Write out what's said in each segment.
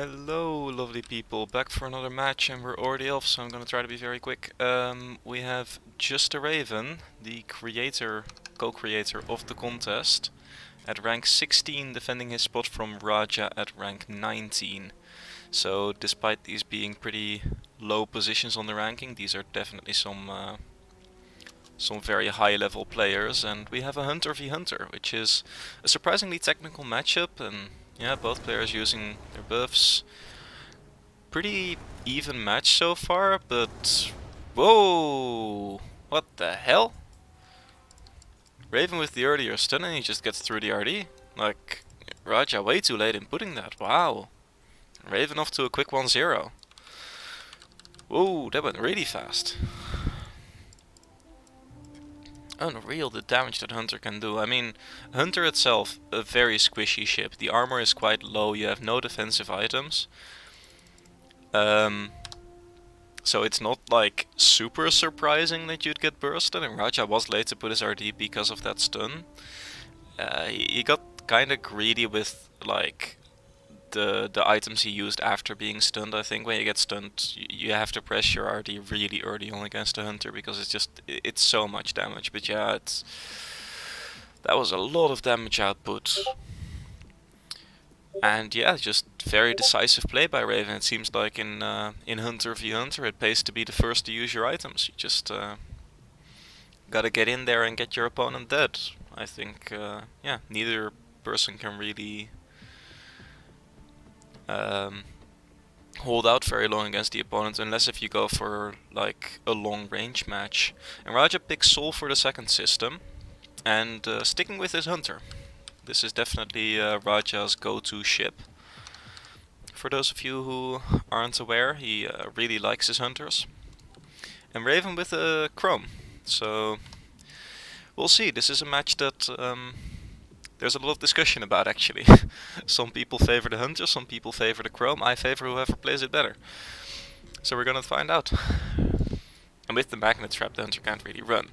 Hello, lovely people. Back for another match, and we're already off, so I'm gonna try to be very quick. We have JustaRaven, the creator, co-creator of the contest, at rank 16, defending his spot from Rajaa at rank 19. So, despite these being pretty low positions on the ranking, these are definitely some very high-level players. And we have a Hunter v Hunter, which is a surprisingly technical matchup, and yeah, both players using their buffs. Pretty even match so far, but whoa! What the hell? Raven with the earlier stun and he just gets through the RD. Like, Rajaa way too late in putting that. Wow. Raven off to a quick 1-0. Whoa, that went really fast. Unreal the damage that Hunter can do. I mean, Hunter itself, a very squishy ship. The armor is quite low, you have no defensive items. So it's not like super surprising that you'd get bursted, and Rajaa was late to put his RD because of that stun. He got kinda greedy with like the items he used after being stunned. I think when you get stunned, you have to press your RD really early on against the Hunter because it's so much damage. But yeah, that was a lot of damage output. And yeah, just very decisive play by Raven. It seems like in Hunter v Hunter, it pays to be the first to use your items. You just gotta get in there and get your opponent dead. I think yeah, neither person can really hold out very long against the opponent, unless if you go for like a long range match. And Rajaa picks Soul for the second system, and sticking with his Hunter. This is definitely Rajaa's go-to ship. For those of you who aren't aware, he really likes his Hunters. And Raven with a Chrome. So we'll see. This is a match that there's a lot of discussion about, actually. Some people favor the Hunter, some people favor the Chrome. I favor whoever plays it better. So we're gonna find out. And with the Magnet Trap, the Hunter can't really run.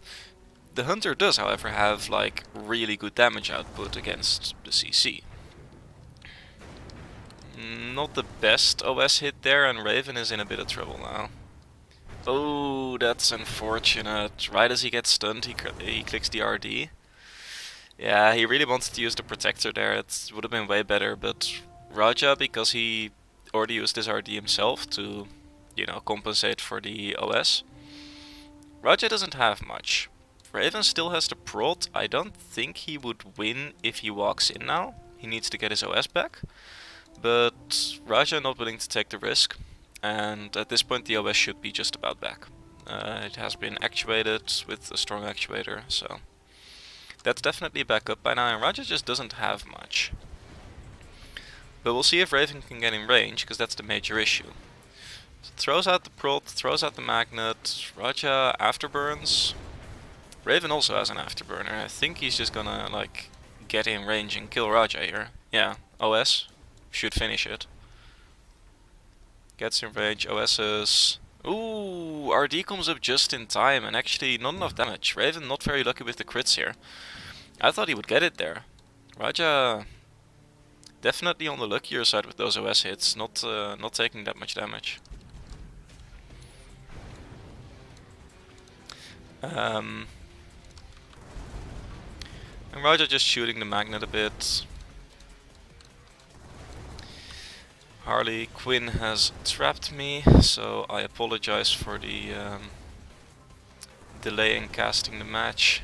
The Hunter does, however, have like really good damage output against the CC. Not the best OS hit there, and Raven is in a bit of trouble now. Oh, that's unfortunate. Right as he gets stunned, he clicks the RD. Yeah, he really wanted to use the Protector there. It would have been way better, but Rajaa, because he already used his RD himself to, you know, compensate for the OS. Rajaa doesn't have much. Raven still has the prot. I don't think he would win if he walks in now. He needs to get his OS back. But Rajaa not willing to take the risk. And at this point the OS should be just about back. It has been actuated with a strong actuator, so that's definitely back up by now, and Rajaa just doesn't have much. But we'll see if Raven can get in range, because that's the major issue. So throws out the prot, throws out the magnet, Rajaa afterburns. Raven also has an afterburner. I think he's just gonna like get in range and kill Rajaa here. Yeah, OS should finish it. Gets in range, OS's. Ooh, RD comes up just in time, and actually not enough damage. Raven not very lucky with the crits here. I thought he would get it there. Rajaa definitely on the luckier side with those OS hits, not taking that much damage. And Rajaa just shooting the magnet a bit. Harley Quinn has trapped me, so I apologize for the delay in casting the match.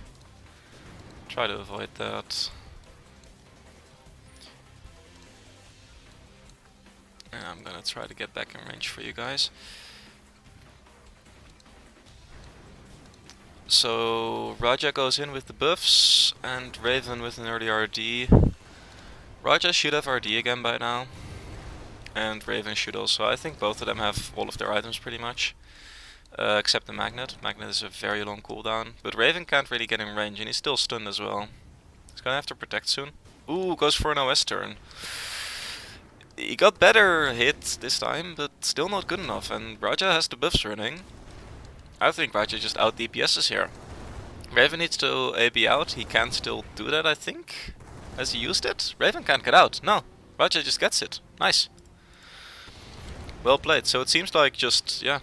Try to avoid that. And I'm gonna try to get back in range for you guys. So Rajaa goes in with the buffs, and Raven with an early RD. Rajaa should have RD again by now. And Raven should also. I think both of them have all of their items pretty much. Except the Magnet. Magnet is a very long cooldown. But Raven can't really get in range, and he's still stunned as well. He's gonna have to protect soon. Ooh, goes for an OS turn. He got better hit this time, but still not good enough. And Rajaa has the buffs running. I think Rajaa just out DPS's here. Raven needs to AB out. He can still do that, I think. Has he used it? Raven can't get out. No. Rajaa just gets it. Nice. Well played. So it seems like just, yeah,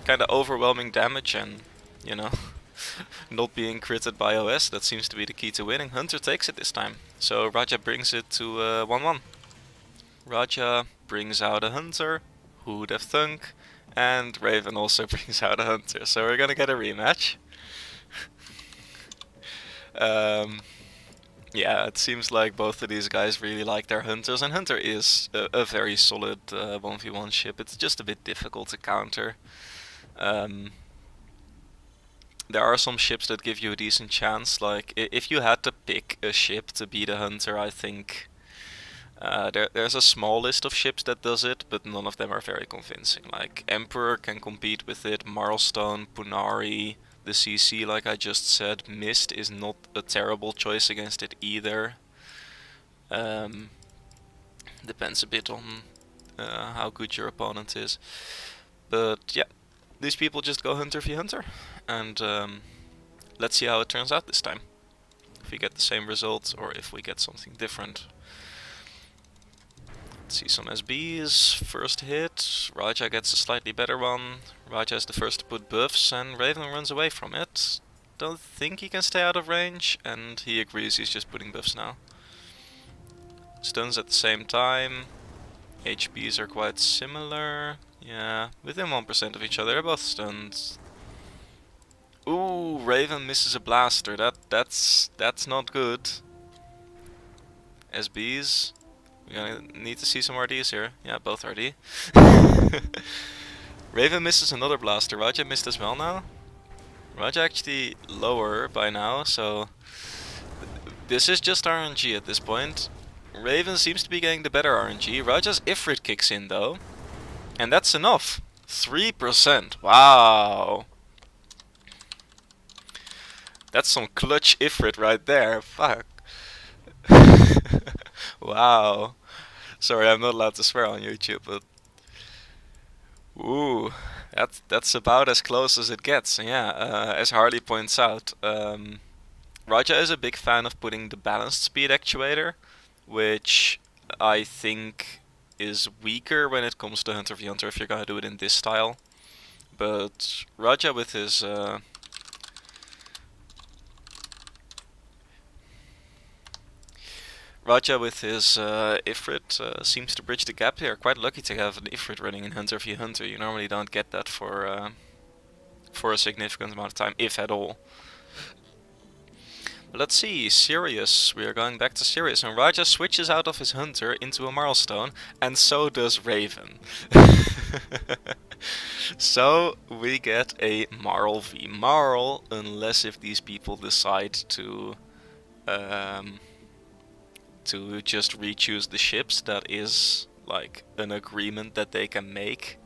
kind of overwhelming damage and, you know, not being critted by OS. That seems to be the key to winning. Hunter takes it this time. So Rajaa brings it to 1-1. Rajaa brings out a Hunter. Who'd have thunk? And Raven also brings out a Hunter. So we're gonna get a rematch. Yeah, it seems like both of these guys really like their Hunters, and Hunter is a very solid 1v1 ship. It's just a bit difficult to counter. There are some ships that give you a decent chance, like if you had to pick a ship to beat a Hunter, I think there's a small list of ships that does it, but none of them are very convincing. Like Emperor can compete with it, Marlstone, Punari, the CC, like I just said. Mist is not a terrible choice against it either. Depends a bit on how good your opponent is. But yeah, these people just go Hunter v Hunter, and let's see how it turns out this time. If we get the same results or if we get something different. Let's see some SBs. First hit, Rajaa gets a slightly better one. Rajaa is the first to put buffs and Raven runs away from it. Don't think he can stay out of range, and he agrees, he's just putting buffs now. Stuns at the same time. HPs are quite similar. Yeah, within 1% of each other, they're both stunned. Ooh, Raven misses a blaster. That's not good. SBs. We're gonna need to see some RDs here. Yeah, both RD. Raven misses another blaster. Rajaa missed as well now. Rajaa actually lower by now, so this is just RNG at this point. Raven seems to be getting the better RNG. Rajaa's Ifrit kicks in though, and that's enough. 3%. Wow. That's some clutch Ifrit right there. Fuck. Wow. Sorry, I'm not allowed to swear on YouTube, but ooh, that's about as close as it gets. Yeah, as Harley points out, Rajaa is a big fan of putting the balanced speed actuator, which I think is weaker when it comes to Hunter v Hunter if you're gonna do it in this style. But Rajaa with his Ifrit seems to bridge the gap here. Quite lucky to have an Ifrit running in Hunter v Hunter. You normally don't get that for a significant amount of time, if at all. Let's see, Sirius. We are going back to Sirius, and Rajaa switches out of his Hunter into a Marlstone, and so does Raven. So we get a Marl v Marl, unless if these people decide to just re-choose the ships. That is like an agreement that they can make.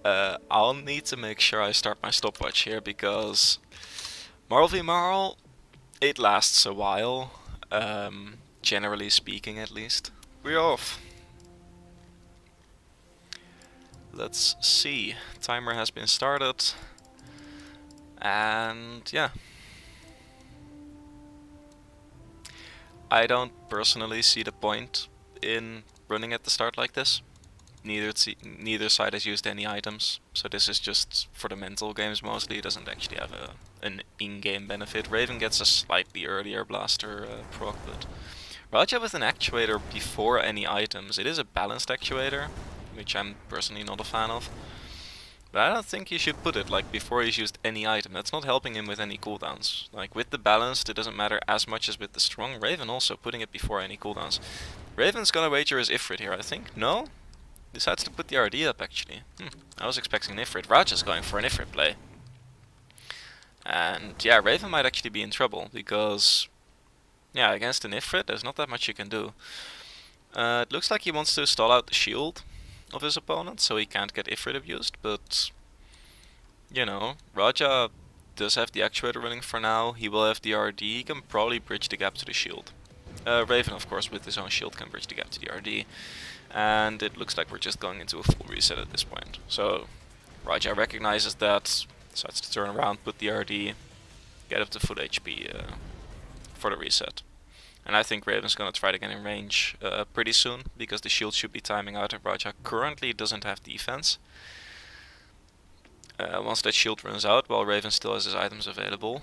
I'll need to make sure I start my stopwatch here, because Marl v Marl, it lasts a while, generally speaking at least. We're off. Let's see, timer has been started, and yeah. I don't personally see the point in running at the start like this. Neither side has used any items, so this is just for the mental games mostly. It doesn't actually have an in-game benefit. Raven gets a slightly earlier blaster proc, but Rajaa with an actuator before any items. It is a balanced actuator, which I'm personally not a fan of. But I don't think you should put it like before he's used any item. That's not helping him with any cooldowns. Like with the balanced, it doesn't matter as much as with the strong. Raven also putting it before any cooldowns. Raven's gonna wager his Ifrit here, I think. No? Decides to put the RD up actually. I was expecting an Ifrit. Rajaa's going for an Ifrit play. And yeah, Raven might actually be in trouble because, yeah, against an Ifrit, there's not that much you can do. It looks like he wants to stall out the shield of his opponent, so he can't get Ifrit abused, but you know, Rajaa does have the actuator running for now. He will have the RD, he can probably bridge the gap to the shield. Raven, of course, with his own shield can bridge the gap to the RD, and it looks like we're just going into a full reset at this point. So Rajaa recognizes that, decides to turn around, put the RD, get up to full HP for the reset. And I think Raven's gonna try to get in range pretty soon, because the shield should be timing out and Rajaa currently doesn't have defense. Once that shield runs out, while Raven still has his items available,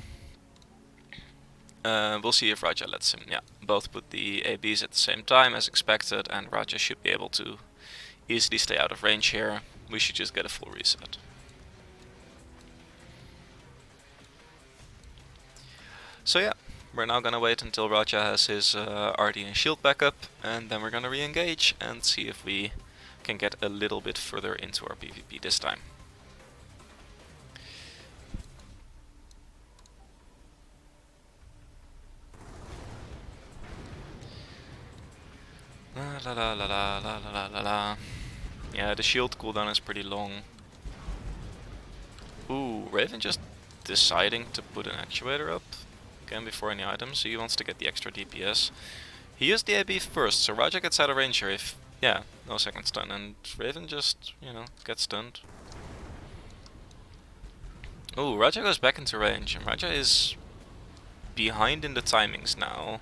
we'll see if Rajaa lets him. Yeah, both put the ABs at the same time as expected, and Rajaa should be able to easily stay out of range here. We should just get a full reset. So yeah, we're now gonna wait until Rajaa has his RD and shield back up, and then we're gonna re-engage and see if we can get a little bit further into our PvP this time. La la la la la la la la la. Yeah, the shield cooldown is pretty long. Ooh, Raven just deciding to put an actuator up again before any items, so he wants to get the extra DPS. He used the AB first, so Rajaa gets out of range here if, yeah, no second stun, and Raven just, you know, gets stunned. Ooh, Rajaa goes back into range, and Rajaa is behind in the timings now.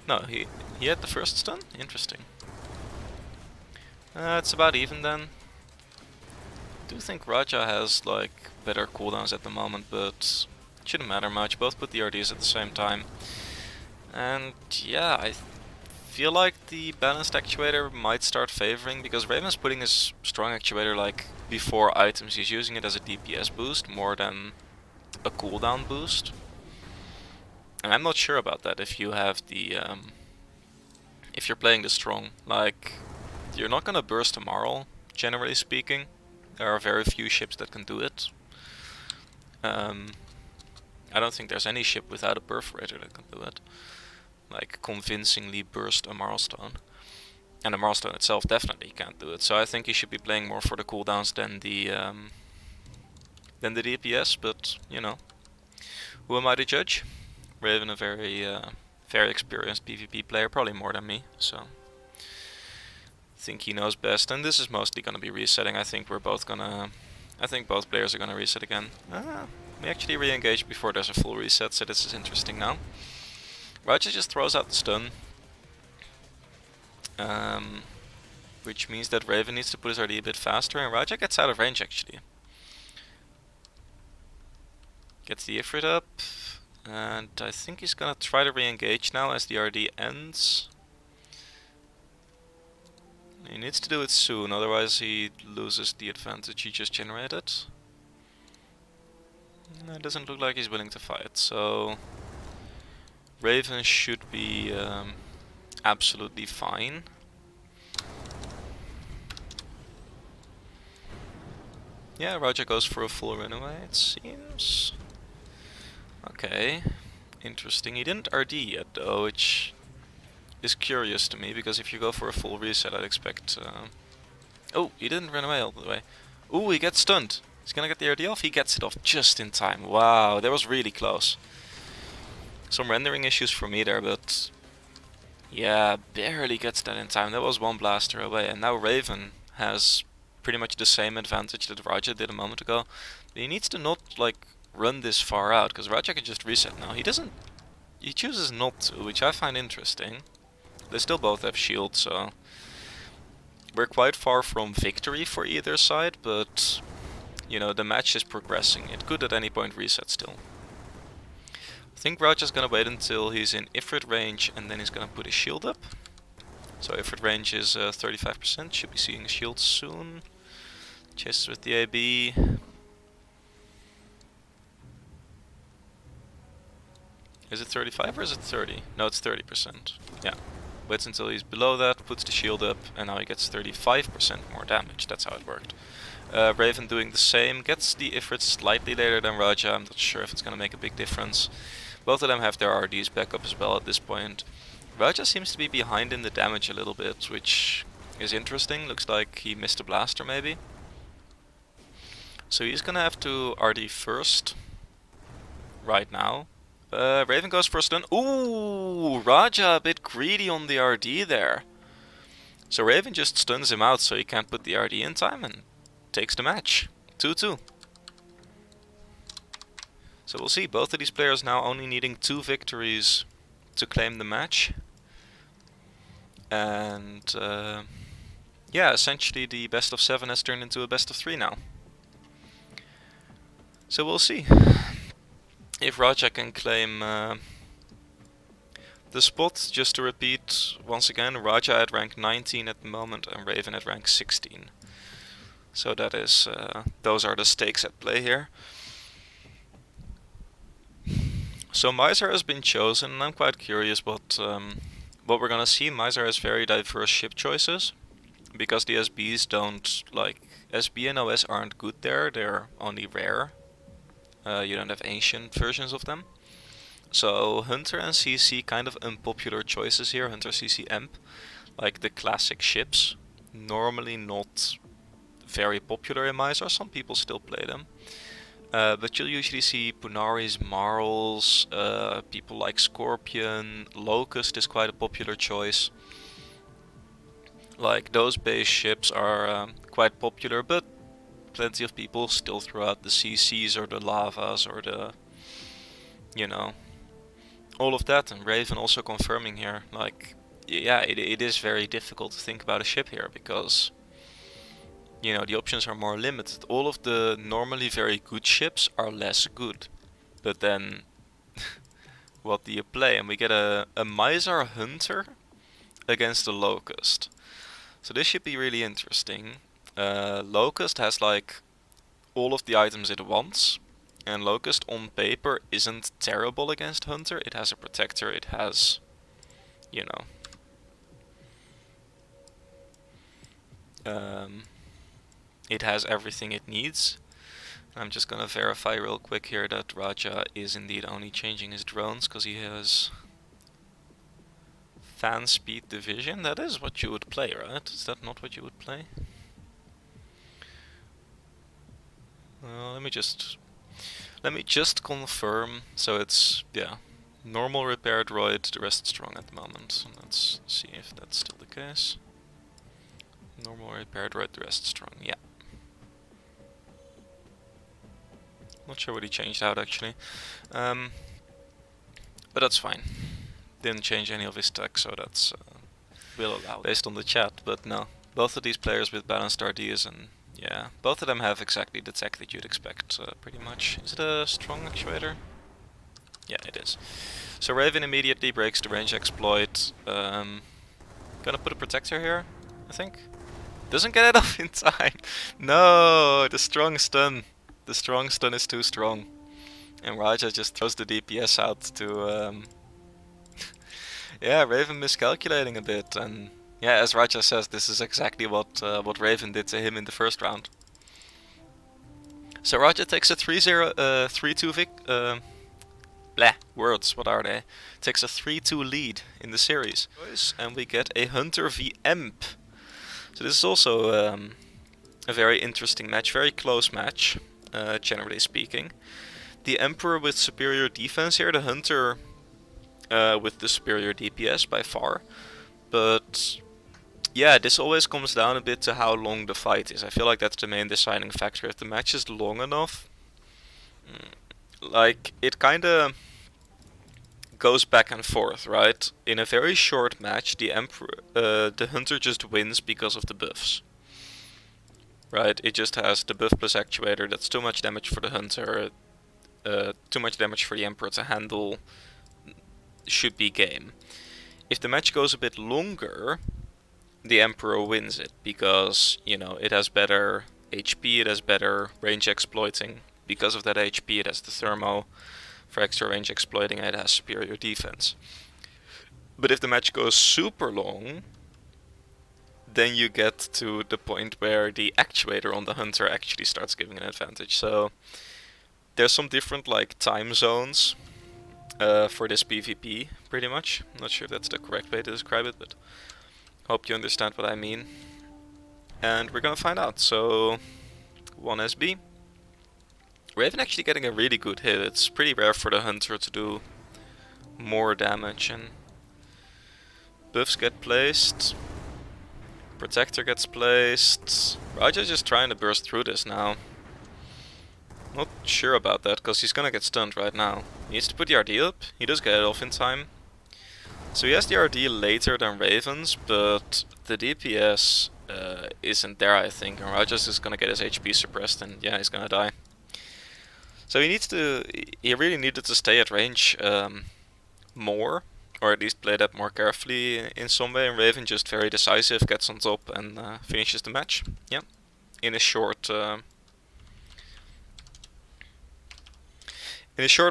No, he had the first stun? Interesting. It's about even then. I do think Rajaa has like better cooldowns at the moment, but it shouldn't matter much. Both put the RDs at the same time. And yeah, I feel like the balanced actuator might start favoring, because Raven's putting his strong actuator like before items. He's using it as a DPS boost more than a cooldown boost. And I'm not sure about that if you have the if you're playing the strong. Like, you're not gonna burst a Marl, generally speaking. There are very few ships that can do it. I don't think there's any ship without a perforator that can do it. Like, convincingly burst a Marlstone. And the Marlstone itself definitely can't do it. So I think you should be playing more for the cooldowns than the DPS. But you know, who am I to judge? Raven, a very experienced PvP player, probably more than me. So I think he knows best. And this is mostly gonna be resetting. I think both players are gonna reset again. We actually re-engage before there's a full reset, so this is interesting now. Rajaa just throws out the stun, which means that Raven needs to put his RD a bit faster, and Rajaa gets out of range actually. Gets the Ifrit up, and I think he's gonna try to re-engage now as the RD ends. He needs to do it soon, otherwise he loses the advantage he just generated. It doesn't look like he's willing to fight, so Raven should be absolutely fine. Yeah, Rajaa goes for a full runaway, it seems. Okay, interesting. He didn't RD yet though, which is curious to me, because if you go for a full reset I'd expect... Oh, he didn't run away all the way. Ooh, he gets stunned. He's gonna get the RD off. He gets it off just in time. Wow, that was really close. Some rendering issues for me there, but yeah, barely gets that in time. That was one blaster away, and now Raven has pretty much the same advantage that Rajaa did a moment ago. But he needs to not like run this far out, because Rajaa can just reset now. He doesn't. He chooses not to, which I find interesting. They still both have shield, so we're quite far from victory for either side, but you know, the match is progressing. It could at any point reset still. I think Rajaa's gonna wait until he's in Ifrit range, and then he's gonna put his shield up. So Ifrit range is 35%, should be seeing a shield soon. Chases with the AB. Is it 35 or is it 30? No, it's 30%. Yeah. Waits until he's below that, puts the shield up, and now he gets 35% more damage. That's how it worked. Raven doing the same, gets the Ifrit slightly later than Rajaa. I'm not sure if it's gonna make a big difference. Both of them have their RDs back up as well at this point. Rajaa seems to be behind in the damage a little bit, which is interesting. Looks like he missed a blaster maybe. So he's gonna have to RD first, right now. Raven goes for a stun. Ooh, Rajaa a bit greedy on the RD there. So Raven just stuns him out so he can't put the RD in time and takes the match. 2-2. So we'll see, both of these players now only needing 2 victories to claim the match. And yeah, essentially the best of 7 has turned into a best of 3 now. So we'll see if Rajaa can claim the spot. Just to repeat once again, Rajaa at rank 19 at the moment and Raven at rank 16. So that is, those are the stakes at play here. So Miser has been chosen, and I'm quite curious what we're gonna see. Miser has very diverse ship choices, because the SBs don't, like, SB and OS aren't good there, they're only rare. You don't have ancient versions of them. So Hunter and CC kind of unpopular choices here. Hunter, CC, Emp, like the classic ships, normally not very popular in Miser. Some people still play them. But you'll usually see Punaris, Marls, people like Scorpion, Locust is quite a popular choice. Like, those base ships are quite popular, but plenty of people still throw out the CCs or the Lavas or the, you know, all of that. And Raven also confirming here, like, yeah, it is very difficult to think about a ship here, because, you know, the options are more limited. All of the normally very good ships are less good. But then, what do you play? And we get a Miser Hunter against a Locust. So this should be really interesting. Locust has like all of the items it wants. And Locust on paper isn't terrible against Hunter. It has a protector, it has, you know, it has everything it needs. I'm just gonna verify real quick here that Rajaa is indeed only changing his drones because he has fan speed division. That is what you would play, right? Is that not what you would play? Let me just confirm. So it's, yeah, normal repair droid, the rest strong at the moment. So let's see if that's still the case. Normal repair droid, the rest strong, yeah. Not sure what he changed out actually. But that's fine. Didn't change any of his tech, so that's will allow based on the chat. But no, both of these players with balanced RDs, and yeah, both of them have exactly the tech that you'd expect, pretty much. Is it a strong actuator? Yeah, it is. So Raven immediately breaks the range exploit. Gonna put a protector here, I think. Doesn't get it off in time. No, the strong stun. The strong stun is too strong. And Rajaa just throws the DPS out to yeah, Raven miscalculating a bit, and yeah, as Rajaa says, this is exactly what Raven did to him in the first round. So Rajaa takes a 3-2 words, what are they? Takes a 3-2 lead in the series. And we get a Hunter v Emp. So this is also a very interesting match, very close match, generally speaking. The Emperor with superior defense here, the Hunter with the superior DPS by far. But yeah, this always comes down a bit to how long the fight is. I feel like that's the main deciding factor. If the match is long enough, like, it kinda goes back and forth, right? In a very short match, the Hunter just wins because of the buffs. Right? It just has the buff plus actuator, that's too much damage for the Hunter, too much damage for the Emperor to handle, should be game. If the match goes a bit longer, the Emperor wins it, because, you know, it has better HP, it has better range exploiting. Because of that HP, it has the thermo for extra range exploiting, and it has superior defense. But if the match goes super long, then you get to the point where the actuator on the Hunter actually starts giving an advantage. So there's some different, like, time zones for this PvP, pretty much. I'm not sure if that's the correct way to describe it, but hope you understand what I mean. And we're gonna find out. So 1 SB. Raven actually getting a really good hit. It's pretty rare for the Hunter to do more damage, and buffs get placed. Protector gets placed. Rajaa just trying to burst through this now. Not sure about that, because he's gonna get stunned right now. He needs to put the RD up. He does get it off in time. So he has the RD later than Raven's, but the DPS isn't there, I think, and Rajaa's just gonna get his HP suppressed, and yeah, he's gonna die. So he really needed to stay at range more, or at least play that more carefully in some way, and Raven just very decisive, gets on top and finishes the match. Yeah, in a short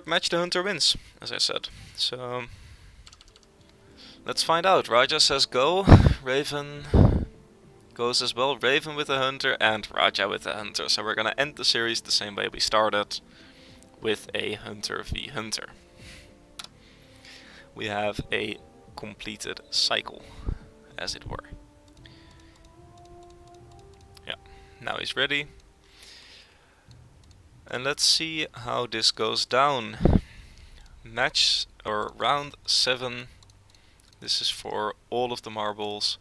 match, the Hunter wins, as I said. So let's find out. Rajaa says go, Raven goes as well. Raven with the Hunter and Rajaa with the Hunter. So we're gonna end the series the same way we started, with a Hunter v Hunter. We have a completed cycle, as it were. Yeah, now he's ready. And let's see how this goes down. Match, or round 7. This is for all of the marbles.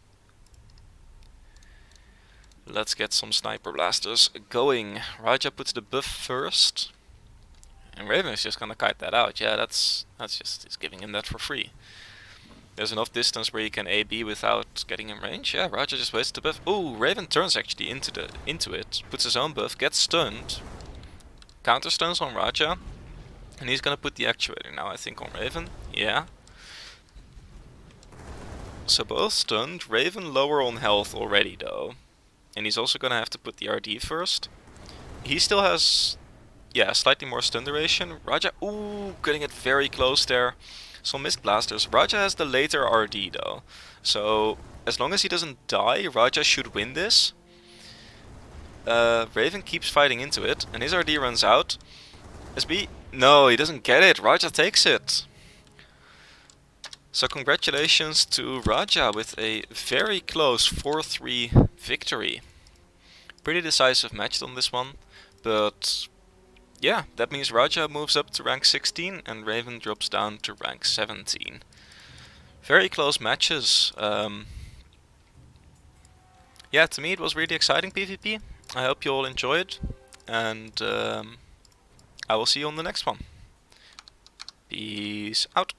Let's get some sniper blasters going. Rajaa puts the buff first. And Raven is just gonna kite that out. Yeah, that's just, he's giving him that for free. There's enough distance where you can AB without getting in range. Yeah, Rajaa just wastes the buff. Ooh, Raven turns actually into it. Puts his own buff, gets stunned. Counter stuns on Rajaa. And he's gonna put the actuator now, I think, on Raven. Yeah. So both stunned. Raven lower on health already though. And he's also gonna have to put the RD first. He still has, yeah, slightly more stun duration. Rajaa, ooh, getting it very close there. Some missed blasters. Rajaa has the later RD though. So as long as he doesn't die, Rajaa should win this. Raven keeps fighting into it, and his RD runs out. SB, no, he doesn't get it. Rajaa takes it. So congratulations to Rajaa with a very close 4-3 victory. Pretty decisive match on this one, but yeah, that means Rajaa moves up to rank 16 and Raven drops down to rank 17. Very close matches. Yeah, to me it was really exciting PvP. I hope you all enjoyed, and I will see you on the next one. Peace out.